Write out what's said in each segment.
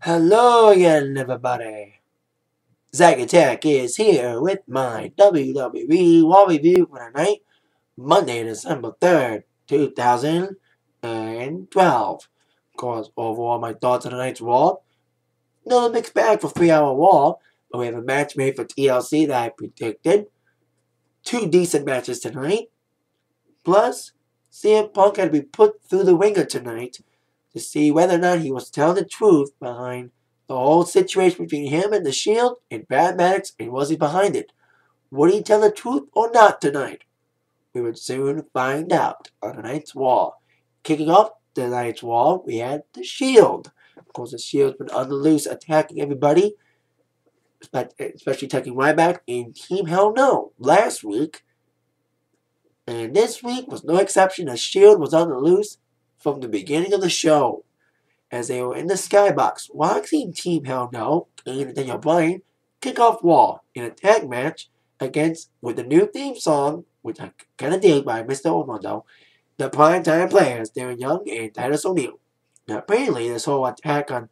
Hello again, everybody. Zack Attack is here with my WWE Raw review for tonight, Monday, December 3rd, 2012. Of course, overall, my thoughts on tonight's Raw. Another mixed bag for 3-hour Raw, but we have a match made for TLC that I predicted. Two decent matches tonight. Plus, CM Punk had to be put through the ringer tonight to see whether or not he was telling the truth behind the whole situation between him and the Shield and Brad Maddox, and was he behind it? Would he tell the truth or not tonight? We would soon find out on tonight's Raw. Kicking off tonight's Raw, we had the Shield. Of course, the Shield's been on the loose, attacking everybody, especially attacking Ryback and Team Hell No last week. And this week was no exception. The Shield was on the loose from the beginning of the show, as they were in the skybox watching Team Hell No and Daniel Bryan kick off Raw in a tag match with the new theme song, which I kind of dig, by Mr. Orlando, the primetime players, Darren Young and Titus O'Neil. Now, apparently, this whole attack on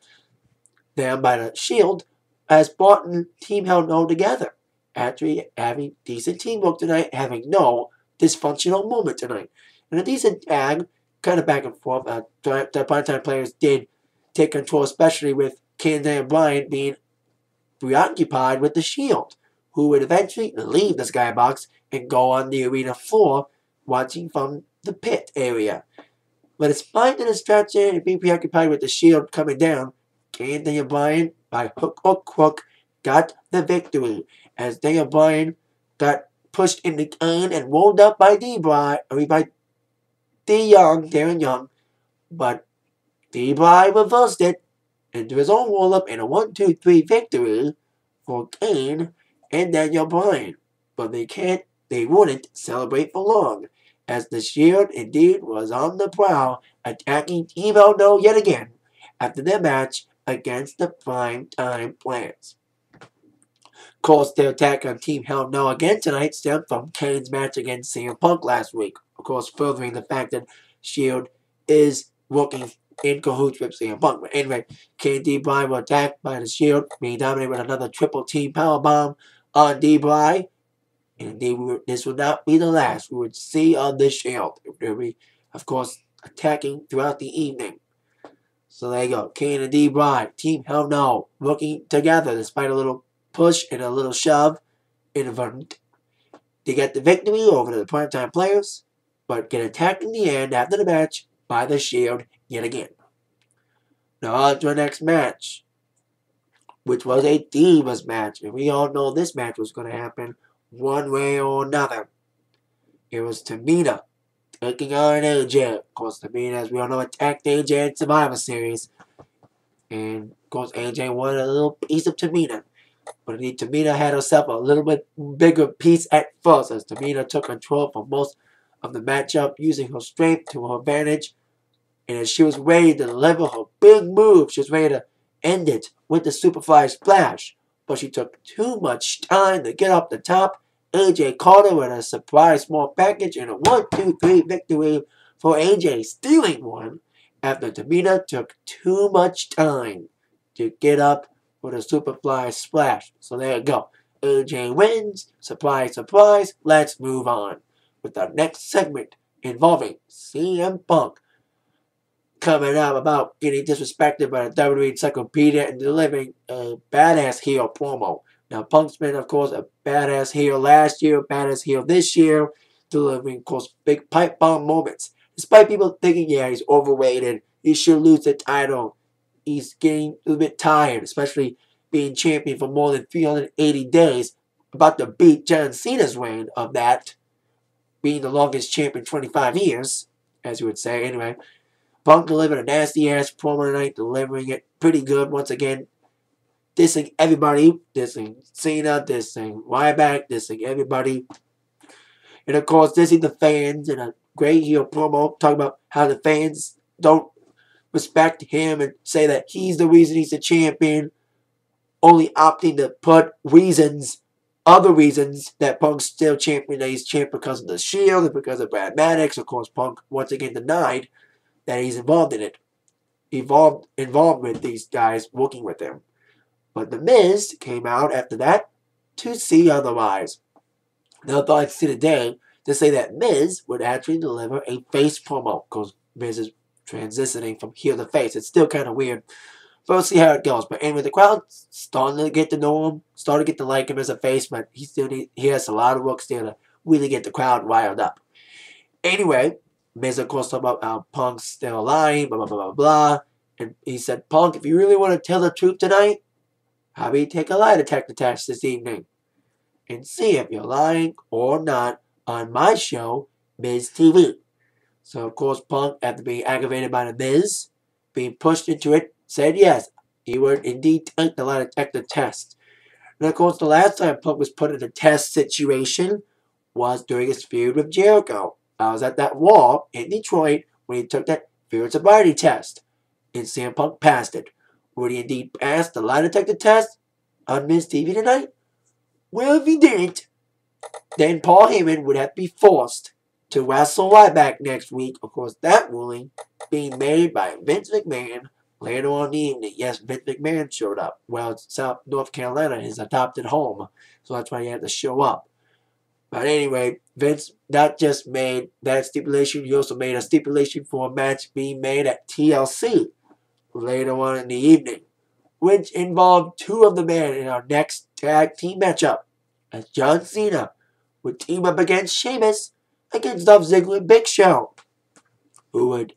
them by the Shield has brought Team Hell No together after having decent teamwork tonight, having no dysfunctional moment tonight. And a decent tag, kind of back and forth. The primetime players did take control, especially with Candice and Bryan being preoccupied with the Shield, who would eventually leave the skybox and go on the arena floor, watching from the pit area. But despite the distraction and being preoccupied with the Shield coming down, Candice and Bryan, by hook or crook, got the victory, as Daniel Bryan got pushed in the can and rolled up by Darren Young, but D-Bry reversed it into his own roll-up and a 1-2-3 victory for Kane and Daniel Bryan. But they wouldn't celebrate for long, as the Shield indeed was on the prowl, attacking Team Hell No yet again after their match against the primetime players. Of course, their attack on Team Hell No again tonight stemmed from Kane's match against CM Punk last week. Of course, furthering the fact that Shield is working in cahoots with CM Punk. But anyway, Kane and D-Bry were attacked by the Shield, being dominated with another triple team powerbomb on D-Bry. And indeed, this would not be the last we would see on the Shield. They'll be, of course, attacking throughout the evening. So there you go. Kane and D-Bry, Team Hell No, working together despite a little push and a little shove inadvertent. They get the victory over the primetime players, but get attacked in the end after the match by the Shield yet again. Now on to our next match, which was a Divas match. And we all know this match was going to happen one way or another. It was Tamina taking on AJ. Of course, Tamina, as we all know, attacked AJ in Survivor Series. And, of course, AJ wanted a little piece of Tamina. But Tamina had herself a little bit bigger piece at first, as Tamina took control for most of the matchup, using her strength to her advantage. And as she was ready to deliver her big move, she was ready to end it with the Superfly Splash. But she took too much time to get up the top. AJ caught her with a surprise small package and a 1-2-3 victory for AJ, stealing one after Tamina took too much time to get up with a Superfly Splash. So there you go. AJ wins. Surprise, surprise. Let's move on with our next segment involving CM Punk coming out about getting disrespected by the WWE Encyclopedia and delivering a badass heel promo. Now, Punk's been, of course, a badass heel last year, badass heel this year, delivering, of course, big pipe bomb moments. Despite people thinking, yeah, he's overrated, he should lose the title, he's getting a little bit tired, especially being champion for more than 380 days, about to beat John Cena's reign of that, being the longest champion 25 years, as you would say. Anyway, Punk delivered a nasty-ass promo tonight, delivering it pretty good once again, dissing everybody, dissing Cena, dissing Ryback, dissing everybody. And, of course, dissing the fans in a great heel promo, talking about how the fans don't respect him and say that he's the reason he's the champion, only opting to put other reasons that Punk's still champion, that he's champion because of the Shield and because of Brad Maddox. Of course, Punk once again denied that he's involved in it. involved with these guys working with him. But The Miz came out after that to see otherwise. Now, I thought I'd see today to say that Miz would actually deliver a face promo because Miz is transitioning from heel to face. It's still kind of weird. But we'll see how it goes. But anyway, the crowd starting to get to know him, starting to get to like him as a face, but he has a lot of work still to really get the crowd riled up. Anyway, Miz of course talked about how Punk's still lying, blah blah blah blah blah. And he said, Punk, if you really want to tell the truth tonight, how about you take a lie detector test this evening and see if you're lying or not on my show, Miz TV. So, of course, Punk, after being aggravated by The Miz, being pushed into it, said yes, he would indeed take the lie detector test. And, of course, the last time Punk was put in a test situation was during his feud with Jericho. I was at that Raw in Detroit when he took that feud sobriety test, and CM Punk passed it. Would he indeed pass the lie detector test on Miz TV tonight? Well, if he didn't, then Paul Heyman would have to be forced to wrestle Ryback next week. Of course, that ruling being made by Vince McMahon later on in the evening. Yes, Vince McMahon showed up. Well, it's South North Carolina, his adopted home, so that's why he had to show up. But anyway, Vince not just made that stipulation, he also made a stipulation for a match being made at TLC later on in the evening, which involved two of the men in our next tag team matchup, as John Cena would team up against Sheamus against Dolph Ziggler and Big Show, who would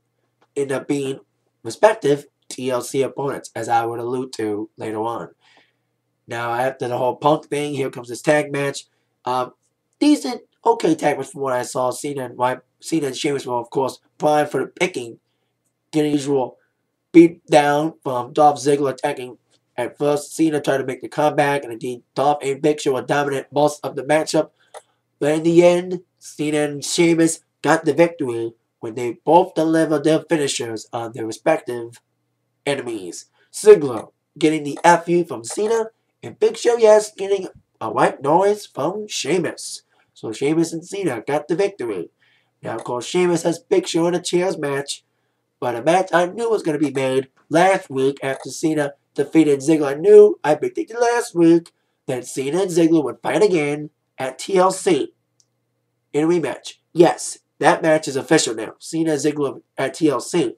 end up being respective TLC opponents, as I would allude to later on. Now, after the whole Punk thing, here comes this tag match. Decent, okay tag match from what I saw. Cena and Sheamus were, of course, primed for the picking, getting usual beat down from Dolph Ziggler attacking. At first, Cena tried to make the comeback, and indeed, Dolph and Big Show were dominant most of the matchup. But in the end, Cena and Sheamus got the victory when they both delivered their finishers on their respective enemies. Ziggler getting the FU from Cena, and Big Show, yes, getting a white noise from Sheamus. So Sheamus and Cena got the victory. Now, of course, Sheamus has Big Show in a chairs match, but a match I knew was going to be made last week after Cena defeated Ziggler. I predicted last week that Cena and Ziggler would fight again at TLC in a rematch. Yes, that match is official now. Cena and Ziggler at TLC.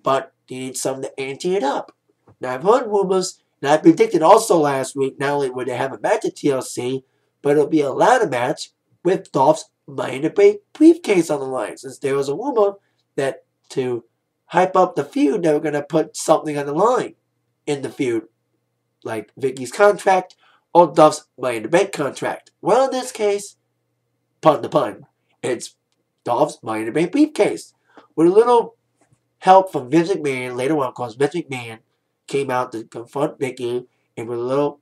But you need something to ante it up. Now, I've heard rumors, and I predicted also last week, not only would they have a match at TLC, but it'll be a ladder match with Dolph's Money in the Bank briefcase on the line. Since there was a rumor that to hype up the feud, they were going to put something on the line in the feud, like Vicky's contract or Duff's Money in the Bank contract. Well, in this case, pun the pun, it's Dolph's Money in the Bank briefcase. With a little help from Vince McMahon later on, because Vince McMahon came out to confront Vicky, and with a little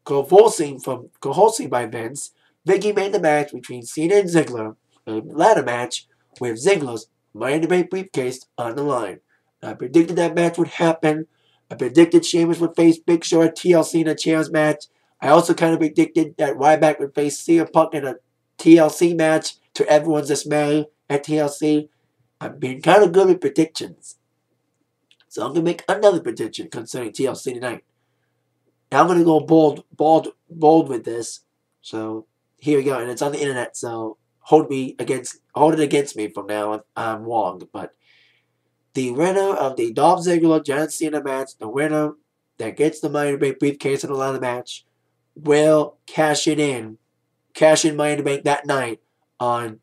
coercing by Vince, Vicky made the match between Cena and Ziggler, a ladder match with Ziggler's Money in the Bank briefcase on the line. I predicted that match would happen. I predicted Sheamus would face Big Show at TLC in a chairs match. I also kind of predicted that Ryback would face CM Punk in a TLC match, to everyone's dismay at TLC. I've been kind of good with predictions. So I'm going to make another prediction concerning TLC tonight. Now I'm going to go bold with this. So here we go. And it's on the internet, so hold it against me from now if I'm wrong. But the winner of the Dolph Ziggler John Cena match, the winner that gets the Money in the Bank briefcase in the ladder match, will cash in Money in the Bank that night on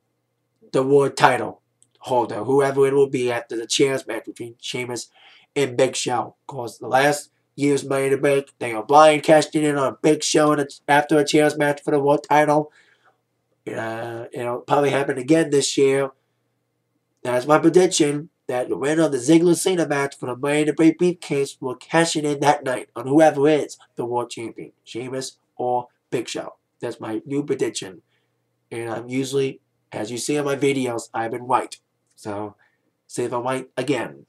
the world title holder, whoever it will be after the chairs match between Sheamus and Big Show. Of course, the last year's Money in the Bank, Daniel Bryan cashed in on Big Show after a chairs match for the world title. It'll probably happen again this year. That's my prediction, that the winner of the Ziggler-Cena match for the Money in the Bank briefcase will cash it in that night on whoever is the world champion, Sheamus or Big Show. That's my new prediction. And I'm usually, as you see on my videos, I've been right. So, see if I'm right again.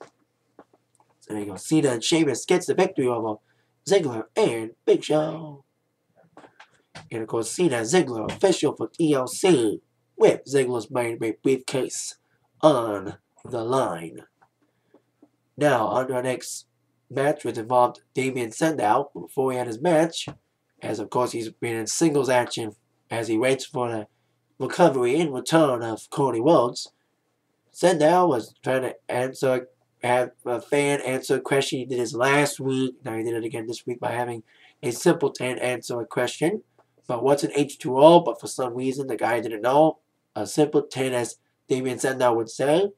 So there you go. Cena and Sheamus gets the victory over Ziggler and Big Show. And of course, Cena and Ziggler official for TLC with Ziggler's Money in the Bank briefcase on the line. Now, on to our next match, which involved Damien Sandow before he had his match, as of course he's been in singles action as he waits for the recovery and return of Cody Rhodes. Sandow was trying to have a fan answer a question. He did his last week. Now he did it again this week by having a simpleton answer a question. But what's an H2O? But for some reason, the guy didn't know. A simpleton, as Damien Sandow would say.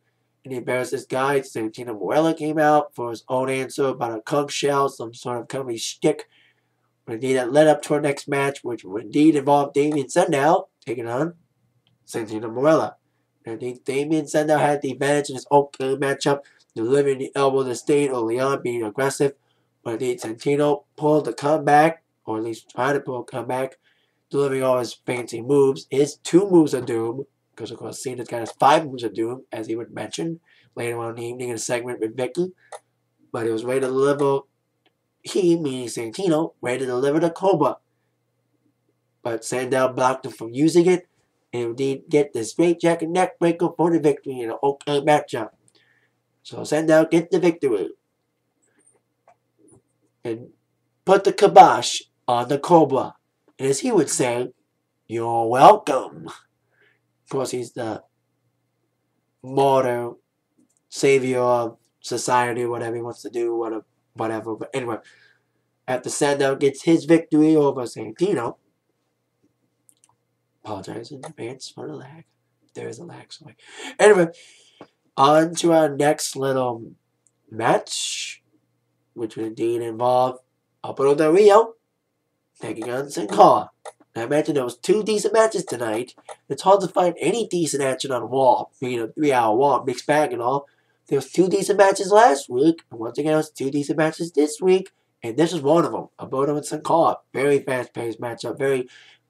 And he embarrassed this guy. Santino Morella came out for his own answer about a conch shell, some sort of comedy shtick. But indeed, that led up to our next match, which would indeed involve Damien Sandow taking on Santino Morella. And indeed, Damien Sandow had the advantage in his opening matchup, delivering the elbow to Stain early on, being aggressive. But indeed, Santino pulled the comeback, or at least tried to pull a comeback, delivering all his fancy moves. His 2 moves of doom, because of course Cena's got his 5 moves of doom, as he would mention later on in the evening in a segment with Vicky. But he was ready to deliver, meaning Santino, ready to deliver the Cobra. But Sandow blocked him from using it, and indeed get the straight jacket neck breaker for the victory in an okay matchup. So Sandow gets the victory. And put the kibosh on the Cobra. And as he would say, you're welcome. Of course, he's the martyr, savior of society, whatever he wants to do, whatever. But anyway, after Sandow gets his victory over Santino, apologize in advance for the lag. There is a lag, sorry. Anyway, on to our next little match, which would indeed involve Alberto Del Rio taking on Sin Cara. I imagine there was 2 decent matches tonight. It's hard to find any decent action on Raw, being a 3-hour Raw, mixed bag and all. There was 2 decent matches last week, and once again, there was 2 decent matches this week, and this is one of them. Alberto and Sin Cara. Very fast-paced matchup,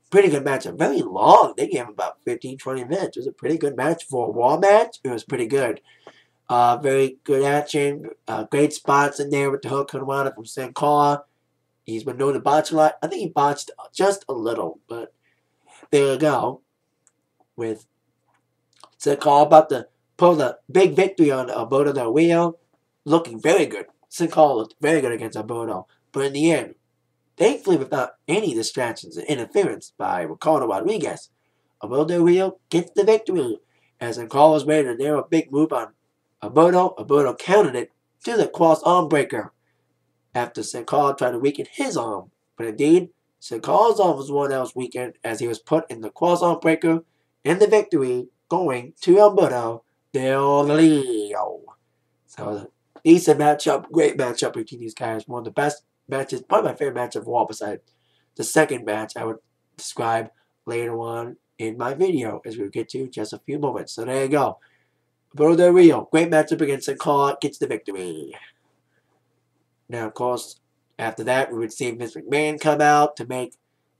pretty good matchup. Very long. They gave him about 15-20 minutes. It was a pretty good match. For a Raw match, it was pretty good. Very good action. Great spots in there with the hook and wonder from Sin Cara. He's been known to botch a lot. I think he botched just a little, but there you go. With Sin Cara about to pull the big victory on Alberto Del Rio. Looking very good. Sin Cara looked very good against Alberto. But in the end, thankfully without any distractions and interference by Ricardo Rodriguez, Alberto Del Rio gets the victory. As Sin Cara was ready to nail a big move on Alberto countered it to the cross arm breaker after Sin Cara tried to weaken his arm. But indeed, Sin Cara's arm was one that was weakened as he was put in the cross arm breaker, and the victory going to Alberto Del Rio. So, decent matchup, great matchup between these guys. One of the best matches, probably my favorite match of Raw, besides the second match I would describe later on in my video, as we'll get to in just a few moments. So there you go. Alberto Del Rio, great matchup against Sin Cara, gets the victory. Now, of course, after that, we would see Vince McMahon come out to make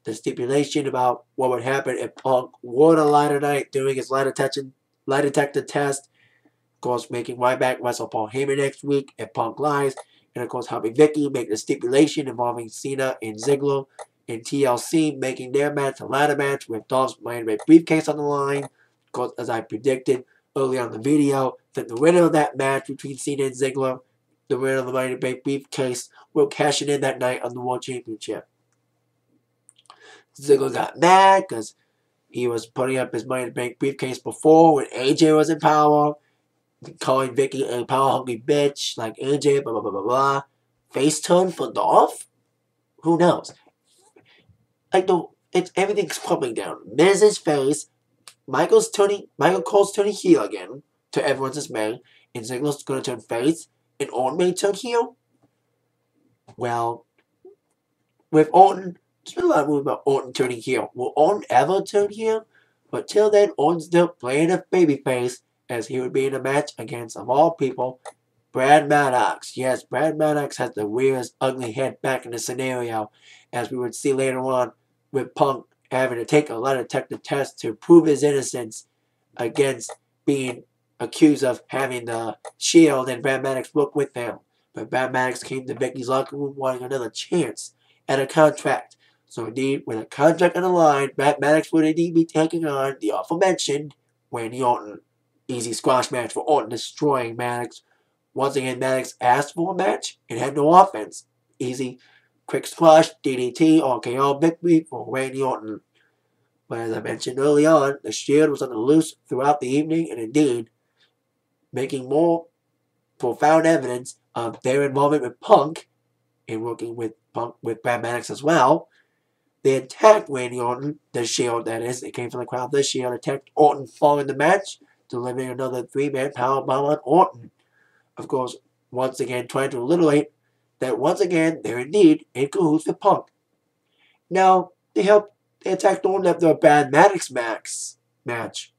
the stipulation about what would happen if Punk were to lie tonight doing his lie detector test. Of course, making Ryback wrestle Paul Heyman next week if Punk lies. And, of course, helping Vicky make the stipulation involving Cena and Ziggler and TLC making their match a ladder match with Dolph's Money Bank briefcase on the line. Of course, as I predicted early on in the video, that the winner of that match between Cena and Ziggler, the winner of the Money Bank briefcase, will cash it in that night on the World Championship. Ziggler got mad because he was putting up his Money Bank briefcase before when AJ was in power, calling Vicky a power-hungry bitch like AJ, blah, blah, blah, blah, blah. Face turn for Dolph? Who knows? Everything's crumbling down. Miz's face, Michael Cole's turning heel again, to everyone's dismay, and Ziggler's going to turn face, and Orton may turn heel? Well, with Orton, there's been a lot of movement about Orton turning heel. Will Orton ever turn heel? But till then, Orton's still playing a babyface, as he would be in a match against, of all people, Brad Maddox. Yes, Brad Maddox has the weirdest, ugly head back in the scenario, as we would see later on with Punk having to take a lie detector test to prove his innocence against being accused of having the Shield and Brad Maddox work with them. But Brad Maddox came to Becky's locker room wanting another chance at a contract. So indeed, with a contract on the line, Brad Maddox would indeed be taking on the aforementioned Randy Orton. Easy squash match for Orton, destroying Maddox Once again, Maddox asked for a match and had no offense. Easy, quick squash, DDT, RKO victory for Randy Orton. But as I mentioned early on, the Shield was on the loose throughout the evening, and indeed, making more profound evidence of their involvement with Punk and working with Punk with Brad Maddox as well. They attacked Randy Orton, the Shield that is. They came from the crowd. The Shield attacked Orton following the match, delivering another 3-man powerbomb on Orton. Of course, once again trying to alliterate that once again they're indeed in cahoots with Punk. Now, they attacked Orton after a Brad Maddox match.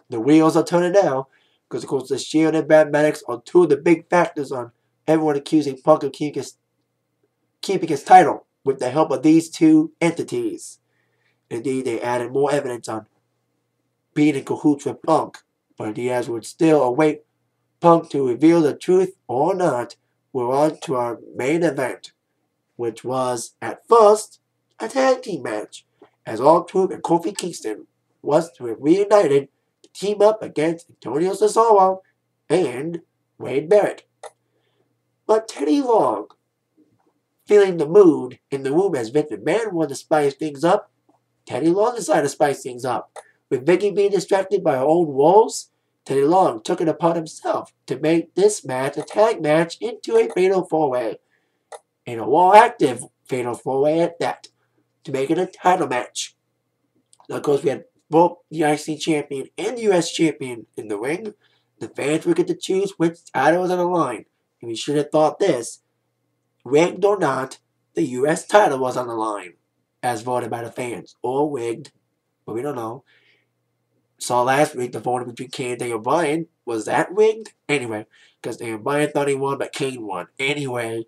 The wheels are turning now, because of course the Shield and Brad Maddox are two of the big factors on everyone accusing Punk of keeping his title with the help of these two entities. Indeed, they added more evidence on being in cahoots with Punk, but Diaz would still await Punk to reveal the truth or not. We're on to our main event, which was, at first, a tag team match, as R-Truth and Kofi Kingston was to have reunited to team up against Antonio Cesaro and Wade Barrett. But Teddy Long, feeling the mood in the room as Vince McMahon wanted to spice things up, Teddy Long decided to spice things up. With Vicky being distracted by her own woes, Teddy Long took it upon himself to make this match a tag match into a fatal 4-way. And a Raw active fatal 4-way at that, to make it a title match. Now, of course, we had both the IC champion and the US champion in the ring. The fans would get to choose which title was on the line. And we should have thought this. Rigged or not, the US title was on the line, as voted by the fans. Or rigged, but we don't know. Saw last week the voting between Kane and Daniel Bryan. Was that rigged? Anyway, because Daniel Bryan thought he won, but Kane won. Anyway,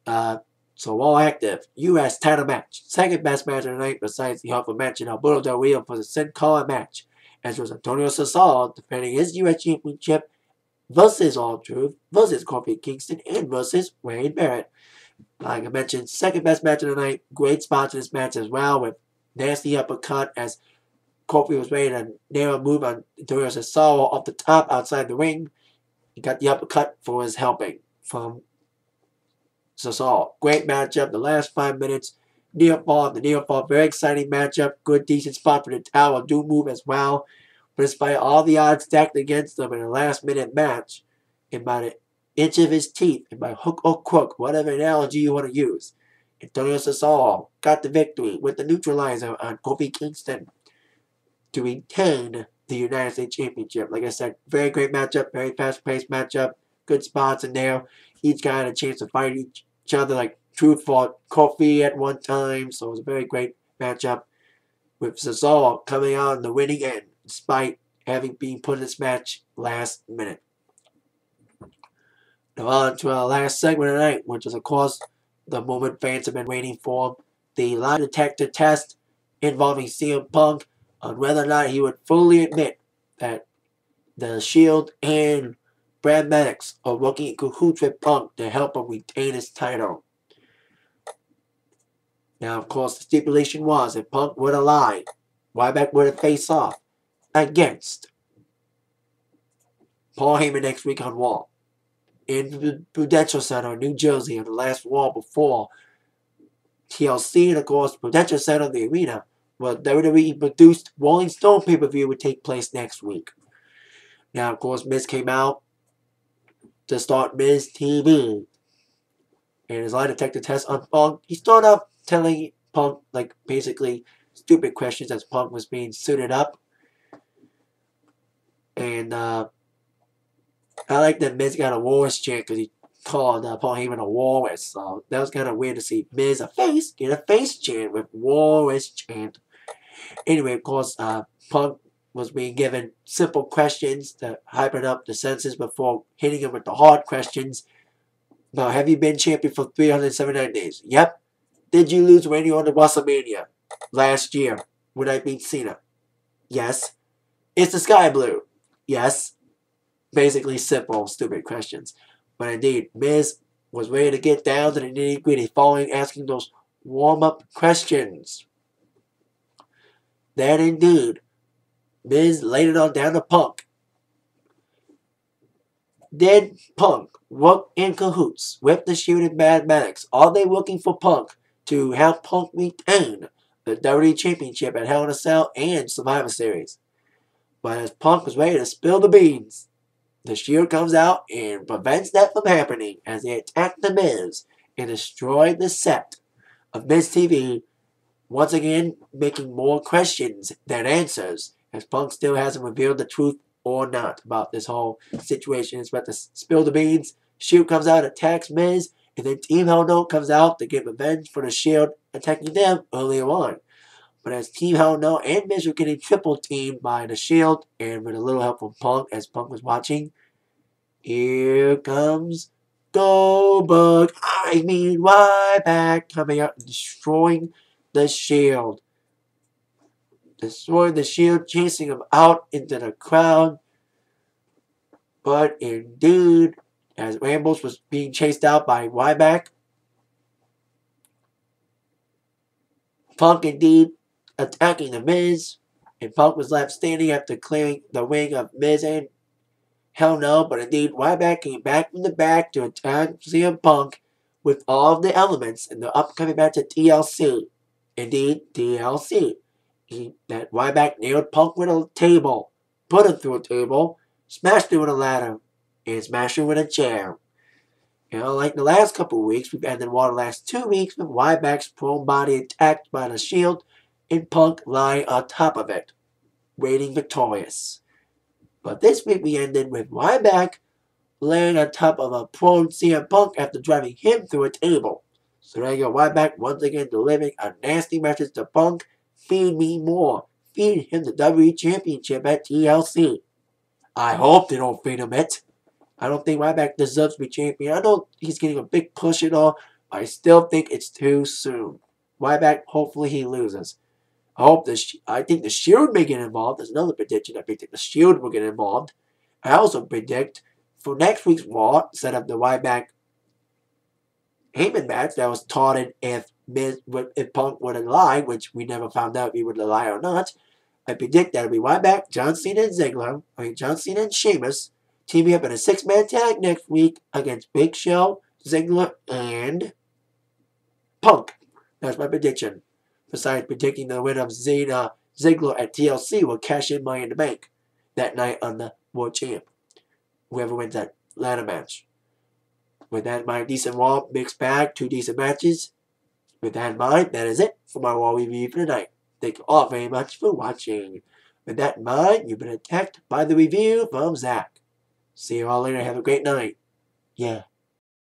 so all active. U.S. title match. Second best match of the night besides the Alpha match in Alberto Del Rio for the Sin Cara match. As was Antonio Cesaro defending his U.S. Championship versus R-Truth, versus Kofi Kingston, and versus Wade Barrett. Like I mentioned, second best match of the night. Great spots in this match as well, with nasty uppercut as Kofi was ready to nail a move on Antonio Cesaro off the top outside the ring. He got the uppercut for his helping from Cesaro. Great matchup. The last 5 minutes. Near fall. Very exciting matchup. Good, decent spot for the tower. Do move as well. But despite all the odds stacked against them in a last-minute match, and by the inch of his teeth, and by hook or crook, whatever analogy you want to use, Antonio Cesaro got the victory with the neutralizer on Kofi Kingston to retain the United States Championship. Like I said, very great matchup, very fast-paced matchup, good spots in there. Each guy had a chance to fight each other, like Truth fought Kofi at one time, so it was a very great matchup with Cesaro coming out on the winning end, despite having been put in this match last minute. Now on to our last segment of the night, which is, of course, the moment fans have been waiting for, the lie detector test involving CM Punk on whether or not he would fully admit that the Shield and Brad Maddox are working in cahoots with Punk to help him retain his title. Now, of course, the stipulation was if Punk were to lie, Ryback were to face off against Paul Heyman next week on Raw in the Prudential Center in New Jersey on the last Raw before TLC, and of course, Prudential Center, the arena, where WWE produced Rolling Stone pay-per-view would take place next week. Now, of course, Miz came out to start Miz TV. And his lie detector test on Punk, he started off telling Punk, like, basically stupid questions as Punk was being suited up. And I like that Miz got a Walrus chant because he called Paul Heyman a Walrus. So that was kind of weird to see Miz, get a face chant with Walrus chant. Anyway, of course, Punk was being given simple questions to hypen up the senses before hitting him with the hard questions. Now, have you been champion for 379 days? Yep. Did you lose Randy Orton at WrestleMania last year when I beat Cena? Yes. Is the sky blue? Yes. Basically simple, stupid questions. But indeed, Miz was ready to get down to the nitty-gritty following asking those warm-up questions. Then indeed, Miz laid it on down to Punk. Did Punk work in cahoots with the Shield and Bad Medics? Are they looking for Punk to help Punk retain the WWE Championship at Hell in a Cell and Survivor Series? But as Punk was ready to spill the beans, the Shield comes out and prevents that from happening as they attack The Miz and destroy the set of Miz TV, once again making more questions than answers, as Punk still hasn't revealed the truth or not about this whole situation. It's about to spill the beans. Shield comes out, attacks Miz, and then Team Hell No comes out to get revenge for the Shield attacking them earlier on. But as Team Hell No and Miz were getting triple teamed by the Shield, and with a little help from Punk as Punk was watching, here comes Goldberg, Ryback, coming out and destroying the Shield. Destroying the Shield, chasing him out into the crowd. But indeed, as Rambles was being chased out by Ryback, Punk indeed attacking the Miz, and Punk was left standing after clearing the ring of Miz and Hell No, but indeed Ryback came back from the back to attack CM Punk with all of the elements in the upcoming match at TLC. Indeed, TLC. That Ryback nailed Punk with a table, put him through a table, smashed him with a ladder, and smashed him with a chair. You know, like the last couple of weeks, we've had the last 2 weeks with Ryback's prone body attacked by the Shield and Punk lying on top of it, waiting victorious. But this week we ended with Ryback laying on top of a prone CM Punk after driving him through a table. So there you go, Ryback once again delivering a nasty message to Punk. Feed me more. Feed him the WWE Championship at TLC. I hope they don't feed him it. I don't think Ryback deserves to be champion. I know he's getting a big push and all, but I still think it's too soon. Ryback, hopefully he loses. I think the Shield may get involved. There's another prediction. I think the Shield will get involved. I also predict for next week's Raw, set up the Ryback Heyman match that was taunted if Punk would have lied, which we never found out if he would lie or not. I predict that it'll be Ryback, John Cena and John Cena and Sheamus teaming up in a 6-man tag next week against Big Show, Ziggler, and Punk. That's my prediction. Besides predicting the winner of Ziggler at TLC will cash in Money in the Bank that night on the World Champ. Whoever wins that ladder match. With that in mind, decent Raw mixed bag, 2 decent matches. With that in mind, that is it for my Raw review for tonight. Thank you all very much for watching. With that in mind, you've been attacked by the review from Zach. See you all later. Have a great night. Yeah.